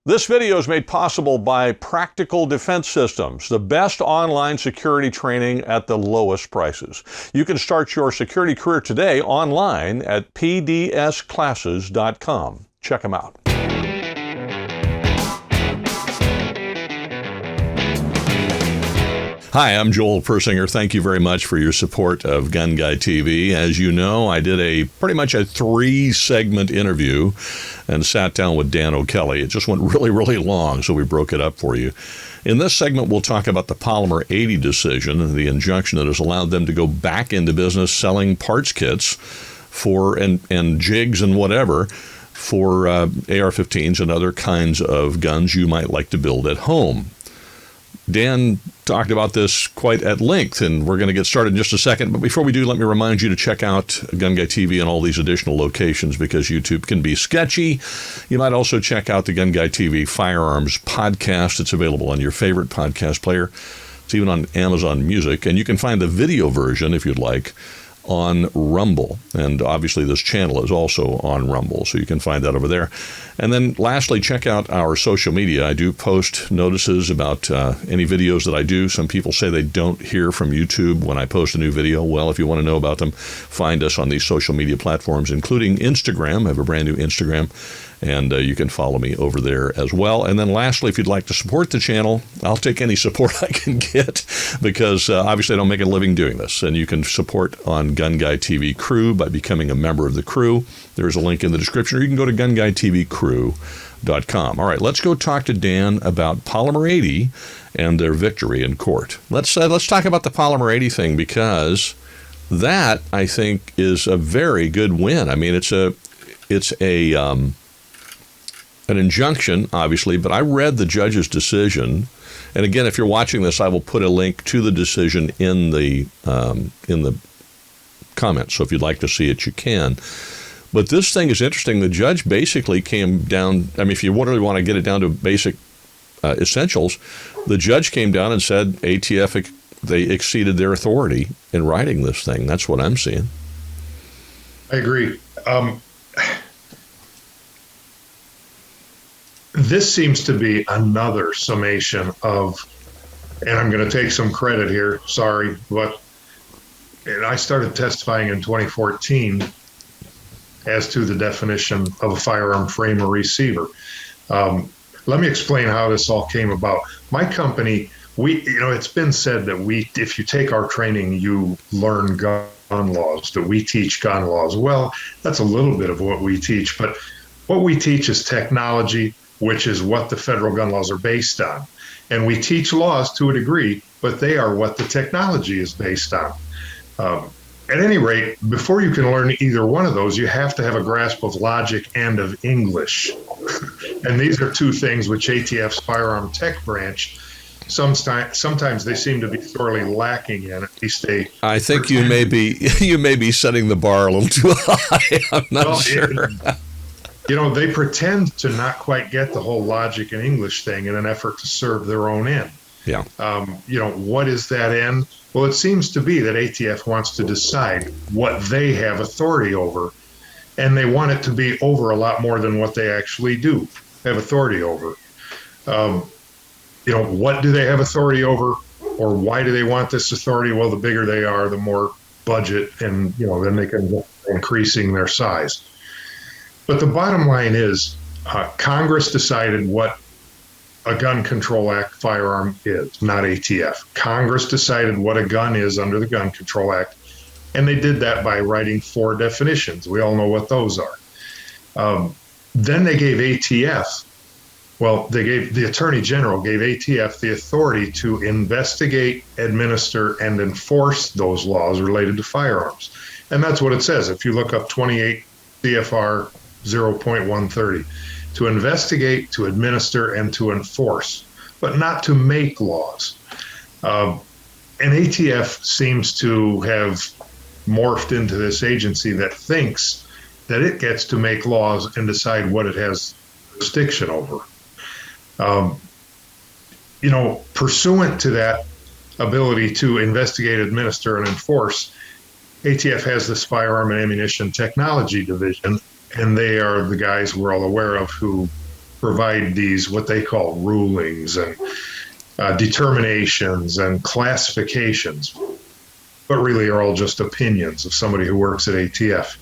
This video is made possible by Practical Defense Systems, the best online security training at the lowest prices. You can start your security career today online at pdsclasses.com. Check them out. Hi, I'm Joel Persinger. Thank you very much for your support of GunGuyTV. As you know, I did pretty much a 3-segment interview and sat down with Dan O'Kelly. It just went really long, so we broke it up for you. In this segment, we'll talk about the Polymer 80 decision and the injunction that has allowed them to go back into business selling parts kits and jigs and whatever for AR-15s and other kinds of guns you might like to build at home. Dan talked about this quite at length, and we're going to get started in just a second. But before we do, let me remind you to check out GunGuyTV and all these additional locations because YouTube can be sketchy. You might also check out the GunGuyTV Firearms podcast. It's available on your favorite podcast player. It's even on Amazon Music. And you can find the video version, if you'd like, on Rumble. And obviously this channel is also on Rumble, so you can find that over there. And then lastly, check out our social media. I do post notices about any videos that I do. Some people say they don't hear from YouTube when I post a new video. Well, if you want to know about them, find us on these social media platforms, including Instagram. I have a brand new Instagram, and you can follow me over there as well. And then lastly, if you'd like to support the channel, I'll take any support I can get because obviously I don't make a living doing this. And you can support on GunGuyTV Crew by becoming a member of the crew. There's a link in the description, or you can go to GunGuyTVCrew.com. All right, let's go talk to Dan about Polymer 80 and their victory in court. Let's talk about the Polymer 80 thing because that, I think, is a very good win. I mean, it's an injunction, obviously, but I read the judge's decision. And again, if you're watching this, I will put a link to the decision in the comments. So if you'd like to see it, you can. But this thing is interesting. The judge basically came down. I mean, if you really want to get it down to basic essentials, the judge came down and said ATF, they exceeded their authority in writing this thing. That's what I'm seeing. I agree. This seems to be another summation of, and I'm going to take some credit here, sorry, but I started testifying in 2014 as to the definition of a firearm frame or receiver. Let me explain how this all came about. My company, it's been said that if you take our training, you learn gun laws, that we teach gun laws. Well, that's a little bit of what we teach, but what we teach is technology, which is what the federal gun laws are based on. And we teach laws to a degree, but they are what the technology is based on. At any rate, before you can learn either one of those, you have to have a grasp of logic and of English. And these are two things which ATF's firearm tech branch, sometimes they seem to be sorely lacking in. At least I think you may be setting the bar a little too high. I'm not sure. They pretend to not quite get the whole logic and English thing in an effort to serve their own end. Yeah. What is that end? Well, it seems to be that ATF wants to decide what they have authority over, and they want it to be over a lot more than what they actually do have authority over. What do they have authority over, or why do they want this authority? Well, the bigger they are, the more budget, and then they can go increasing their size. But the bottom line is, Congress decided what a Gun Control Act firearm is, not ATF. Congress decided what a gun is under the Gun Control Act, and they did that by writing 4 definitions. We all know what those are. Then they gave ATF, the Attorney General gave ATF the authority to investigate, administer, and enforce those laws related to firearms. And that's what it says. If you look up 28 CFR 0.130, to investigate, to administer, and to enforce, but not to make laws. And ATF seems to have morphed into this agency that thinks that it gets to make laws and decide what it has jurisdiction over. Pursuant to that ability to investigate, administer, and enforce, ATF has this Firearm and Ammunition Technology Division, and they are the guys we're all aware of who provide these what they call rulings and determinations and classifications, but really are all just opinions of somebody who works at ATF.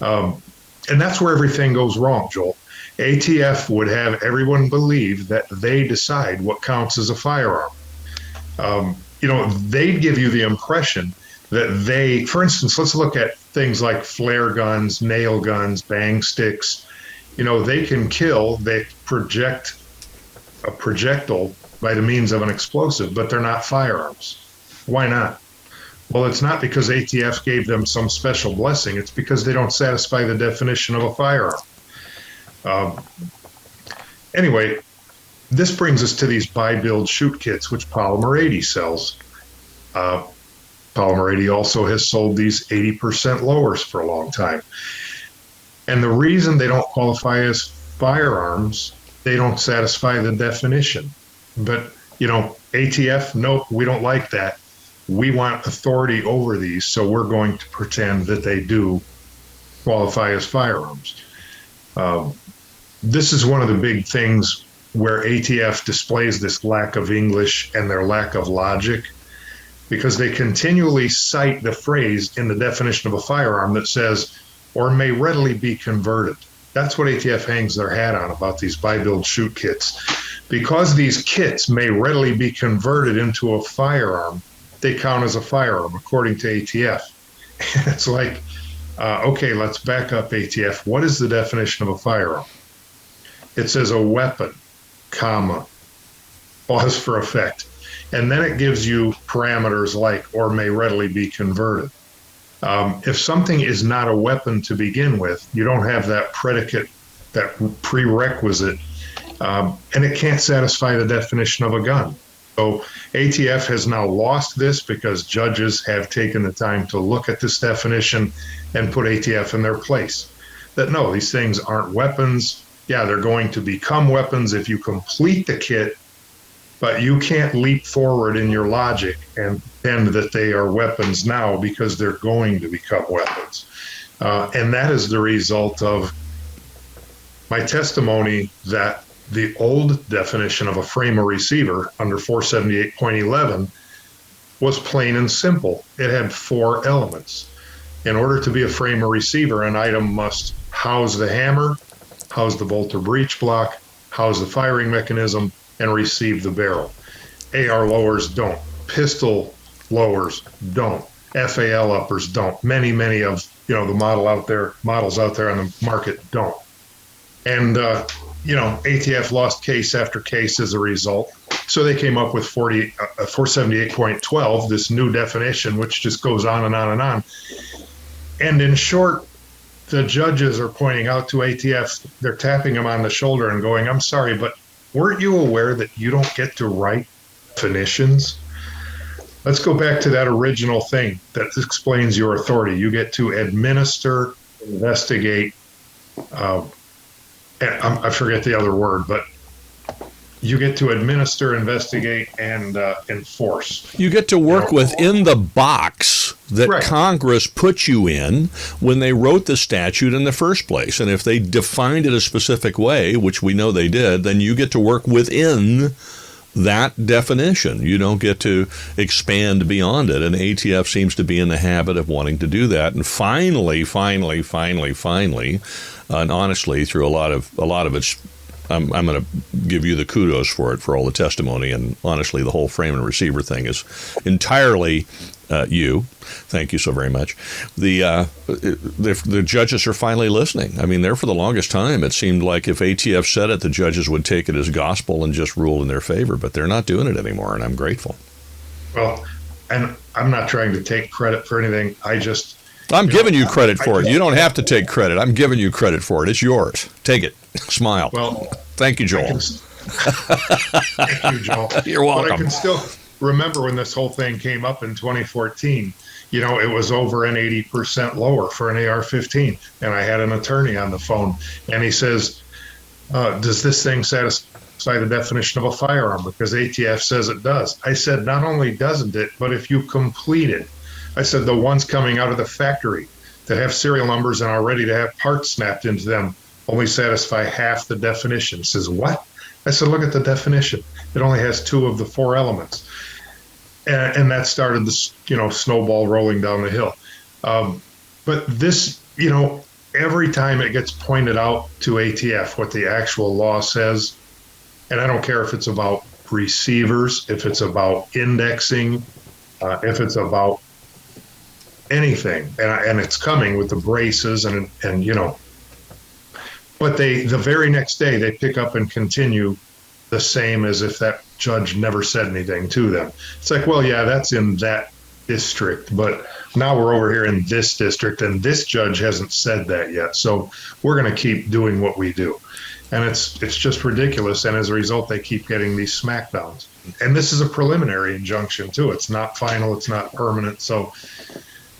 And that's where everything goes wrong, Joel. ATF would have everyone believe that they decide what counts as a firearm. They'd give you the impression that they, for instance, let's look at things like flare guns, nail guns, bang sticks. They can kill, they project a projectile by the means of an explosive, but they're not firearms. Why not? Well, it's not because ATF gave them some special blessing. It's because they don't satisfy the definition of a firearm. Anyway, this brings us to these buy, build, shoot kits, which Polymer 80 sells. Polymer 80 also has sold these 80% lowers for a long time. And the reason they don't qualify as firearms, they don't satisfy the definition. But, ATF, nope, we don't like that. We want authority over these, so we're going to pretend that they do qualify as firearms. This is one of the big things where ATF displays this lack of English and their lack of logic, because they continually cite the phrase in the definition of a firearm that says, or may readily be converted. That's what ATF hangs their hat on about these buy, build, shoot kits. Because these kits may readily be converted into a firearm, they count as a firearm, according to ATF. It's like, okay, let's back up, ATF. What is the definition of a firearm? It says a weapon, comma, pause for effect. And then it gives you parameters like, or may readily be converted. If something is not a weapon to begin with, you don't have that predicate, that prerequisite, and it can't satisfy the definition of a gun. So ATF has now lost this because judges have taken the time to look at this definition and put ATF in their place. That no, these things aren't weapons. Yeah, they're going to become weapons if you complete the kit, but you can't leap forward in your logic and pretend that they are weapons now because they're going to become weapons. And that is the result of my testimony that the old definition of a framer receiver under 478.11 was plain and simple. It had 4 elements. In order to be a framer receiver, an item must house the hammer, house the bolt or breech block, house the firing mechanism, and receive the barrel. AR lowers don't. Pistol lowers don't. FAL uppers don't. Many of the models out there on the market don't. And ATF lost case after case as a result. So they came up with 478.12, this new definition, which just goes on and on and on. And in short, the judges are pointing out to ATF, they're tapping them on the shoulder and going, I'm sorry, but weren't you aware that you don't get to write definitions? Let's go back to that original thing that explains your authority. You get to administer, investigate, I forget the other word, but you get to administer, investigate, and enforce. You get to work within the box that Right. Congress put you in when they wrote the statute in the first place. And if they defined it a specific way, which we know they did, then you get to work within that definition. You don't get to expand beyond it. And ATF seems to be in the habit of wanting to do that. And finally, and honestly, through a lot of its, I'm going to give you the kudos for it, for all the testimony. And honestly, the whole frame and receiver thing is entirely you. Thank you so very much. The judges are finally listening. I mean, there for the longest time, it seemed like if ATF said it, the judges would take it as gospel and just rule in their favor. But they're not doing it anymore, and I'm grateful. Well, and I'm not trying to take credit for anything. I'm giving you credit for it. You don't have to take credit. I'm giving you credit for it. It's yours. Take it. Smile. Well, thank you, Joel. Thank you, Joel. You're welcome. But I can still remember when this whole thing came up in 2014. It was over an 80% lower for an AR-15, and I had an attorney on the phone, and he says, "Does this thing satisfy the definition of a firearm? Because ATF says it does." I said, "Not only doesn't it, but if you complete it," I said, "the ones coming out of the factory that have serial numbers and are ready to have parts snapped into them, only satisfy half the definition. He says, what? I said, look at the definition. It only has 2 of the 4 elements. And that started the, snowball rolling down the hill. But this, every time it gets pointed out to ATF what the actual law says, and I don't care if it's about receivers, if it's about indexing, if it's about anything, and it's coming with the braces and but the very next day they pick up and continue the same as if that judge never said anything to them. It's like, well, yeah, that's in that district, but now we're over here in this district and this judge hasn't said that yet. So we're going to keep doing what we do. And it's just ridiculous. And as a result, they keep getting these smackdowns. And this is a preliminary injunction too. It's not final. It's not permanent. So,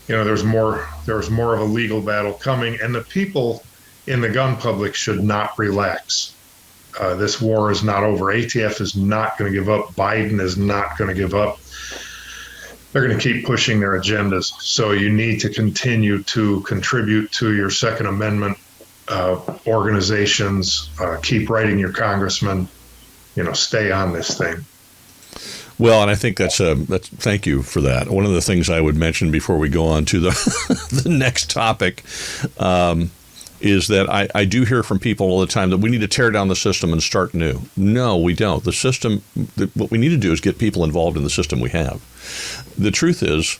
there's more of a legal battle coming, and the people in the gun public should not relax. This war is not over. ATF is not going to give up. Biden is not going to give up. They're going to keep pushing their agendas. So you need to continue to contribute to your Second Amendment organizations. Keep writing your congressman. Stay on this thing. Well, and I think that's thank you for that. One of the things I would mention before we go on to the next topic is that I do hear from people all the time that we need to tear down the system and start new. No, we don't. The system, what we need to do is get people involved in the system we have. The truth is,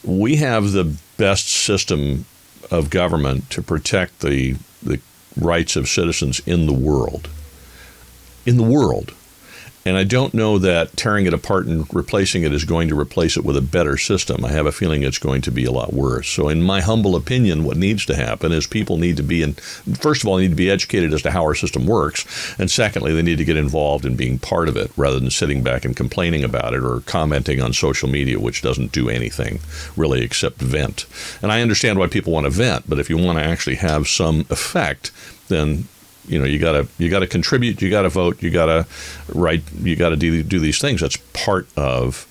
we have the best system of government to protect the rights of citizens in the world. In the world. And I don't know that tearing it apart and replacing it is going to replace it with a better system. I have a feeling it's going to be a lot worse. So in my humble opinion, what needs to happen is people need to be first of all, need to be educated as to how our system works. And secondly, they need to get involved in being part of it rather than sitting back and complaining about it or commenting on social media, which doesn't do anything really except vent. And I understand why people want to vent, but if you want to actually have some effect, then you gotta contribute, you gotta vote, you gotta write, you gotta do these things. That's part of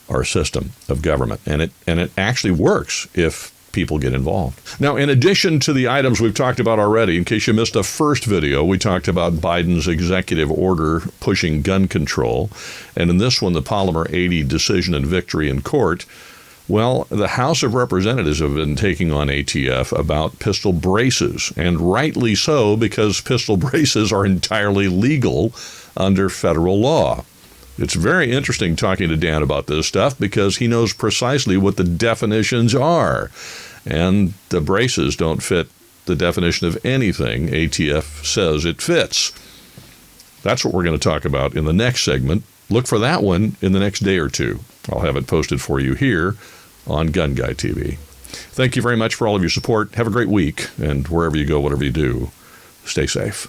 our system of government, and it actually works if people get involved. Now, in addition to the items we've talked about already, in case you missed the first video, we talked about Biden's executive order pushing gun control, and in this one, the Polymer 80 decision and victory in court. Well, the House of Representatives have been taking on ATF about pistol braces, and rightly so, because pistol braces are entirely legal under federal law. It's very interesting talking to Dan about this stuff because he knows precisely what the definitions are, and the braces don't fit the definition of anything ATF says it fits. That's what we're going to talk about in the next segment. Look for that one in the next day or two. I'll have it posted for you here on GunGuyTV. Thank you very much for all of your support. Have a great week, and wherever you go, whatever you do, stay safe.